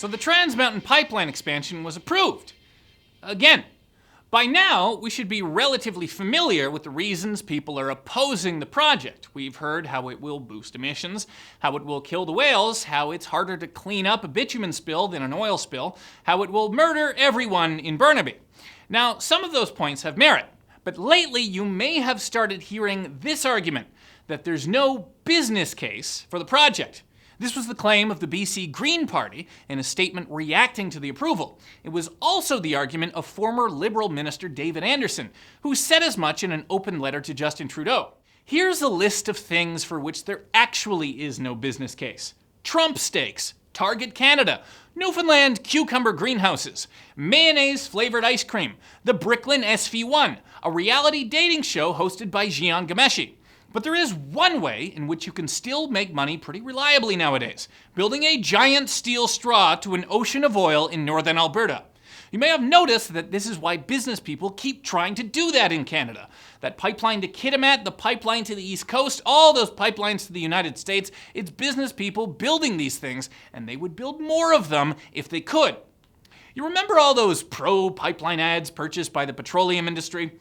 So the Trans Mountain Pipeline expansion was approved. Again, by now, we should be relatively familiar with the reasons people are opposing the project. We've heard how it will boost emissions, how it will kill the whales, how it's harder to clean up a bitumen spill than an oil spill, how it will murder everyone in Burnaby. Now, some of those points have merit, but lately you may have started hearing this argument, that there's no business case for the project. This was the claim of the BC Green Party in a statement reacting to the approval. It was also the argument of former Liberal Minister David Anderson, who said as much in an open letter to Justin Trudeau. Here's a list of things for which there actually is no business case. Trump steaks, Target Canada, Newfoundland cucumber greenhouses, mayonnaise-flavored ice cream, the Bricklin SV1, a reality dating show hosted by Jian Ghomeshi. But there is one way in which you can still make money pretty reliably nowadays, building a giant steel straw to an ocean of oil in northern Alberta. You may have noticed that this is why business people keep trying to do that in Canada. That pipeline to Kitimat, the pipeline to the East Coast, all those pipelines to the United States, it's business people building these things, and they would build more of them if they could. You remember all those pro-pipeline ads purchased by the petroleum industry?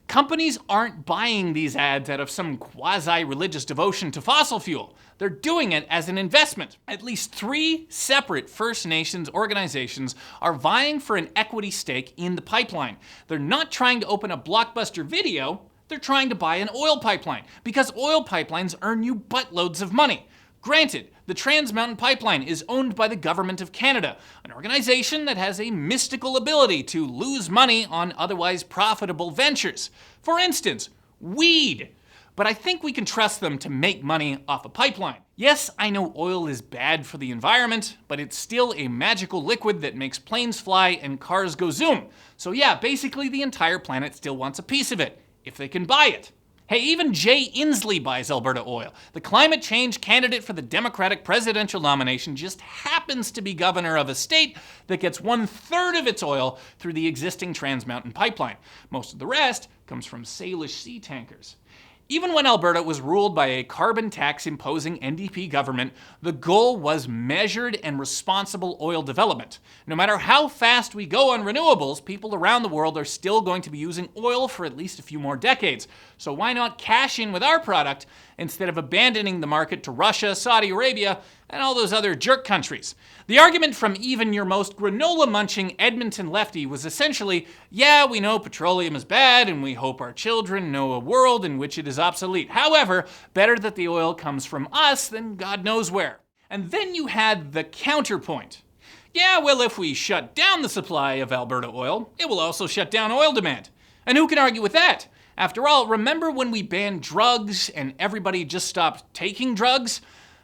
Companies aren't buying these ads out of some quasi-religious devotion to fossil fuel. They're doing it as an investment. At least 3 separate First Nations organizations are vying for an equity stake in the pipeline. They're not trying to open a Blockbuster Video, they're trying to buy an oil pipeline, because oil pipelines earn you buttloads of money. Granted, the Trans Mountain Pipeline is owned by the Government of Canada, an organization that has a mystical ability to lose money on otherwise profitable ventures. For instance, weed. But I think we can trust them to make money off a pipeline. Yes, I know oil is bad for the environment, but it's still a magical liquid that makes planes fly and cars go zoom. So yeah, basically the entire planet still wants a piece of it, if they can buy it. Hey, even Jay Inslee buys Alberta Oil. The climate change candidate for the Democratic presidential nomination just happens to be governor of a state that gets 1/3 of its oil through the existing Trans Mountain Pipeline. Most of the rest comes from Salish sea tankers. Even when Alberta was ruled by a carbon tax imposing NDP government, the goal was measured and responsible oil development. No matter how fast we go on renewables, people around the world are still going to be using oil for at least a few more decades. So why not cash in with our product instead of abandoning the market to Russia, Saudi Arabia, and all those other jerk countries? The argument from even your most granola-munching Edmonton lefty was essentially, yeah, we know petroleum is bad and we hope our children know a world in which it is obsolete. However, better that the oil comes from us than God knows where. And then you had the counterpoint. Yeah, well, if we shut down the supply of Alberta oil, it will also shut down oil demand. And who can argue with that? After all, remember when we banned drugs and everybody just stopped taking drugs?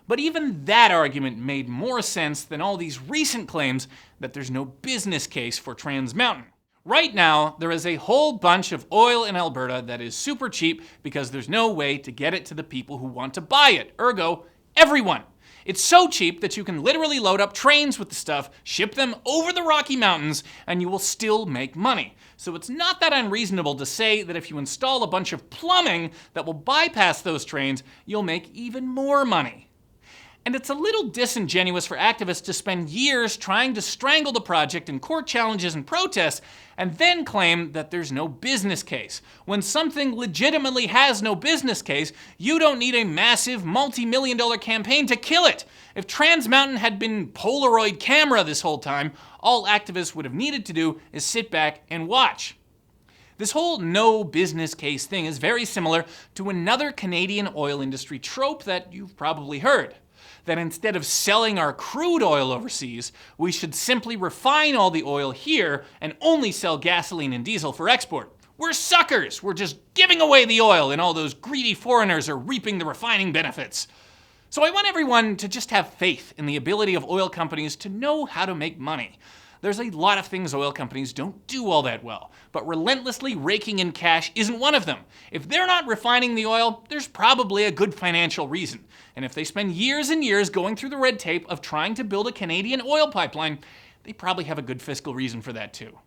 But even that argument made more sense than all these recent claims that there's no business case for Trans Mountain. Right now, there is a whole bunch of oil in Alberta that is super cheap because there's no way to get it to the people who want to buy it, ergo, everyone. It's so cheap that you can literally load up trains with the stuff, ship them over the Rocky Mountains, and you will still make money. So it's not that unreasonable to say that if you install a bunch of plumbing that will bypass those trains, you'll make even more money. And it's a little disingenuous for activists to spend years trying to strangle the project in court challenges and protests and then claim that there's no business case. When something legitimately has no business case, you don't need a massive multi-million-dollar campaign to kill it. If Trans Mountain had been Polaroid camera this whole time, all activists would have needed to do is sit back and watch. This whole no business case thing is very similar to another Canadian oil industry trope that you've probably heard. That instead of selling our crude oil overseas, we should simply refine all the oil here and only sell gasoline and diesel for export. We're suckers! We're just giving away the oil and all those greedy foreigners are reaping the refining benefits. So I want everyone to just have faith in the ability of oil companies to know how to make money. There's a lot of things oil companies don't do all that well, but relentlessly raking in cash isn't one of them. If they're not refining the oil, there's probably a good financial reason. And if they spend years and years going through the red tape of trying to build a Canadian oil pipeline, they probably have a good fiscal reason for that too.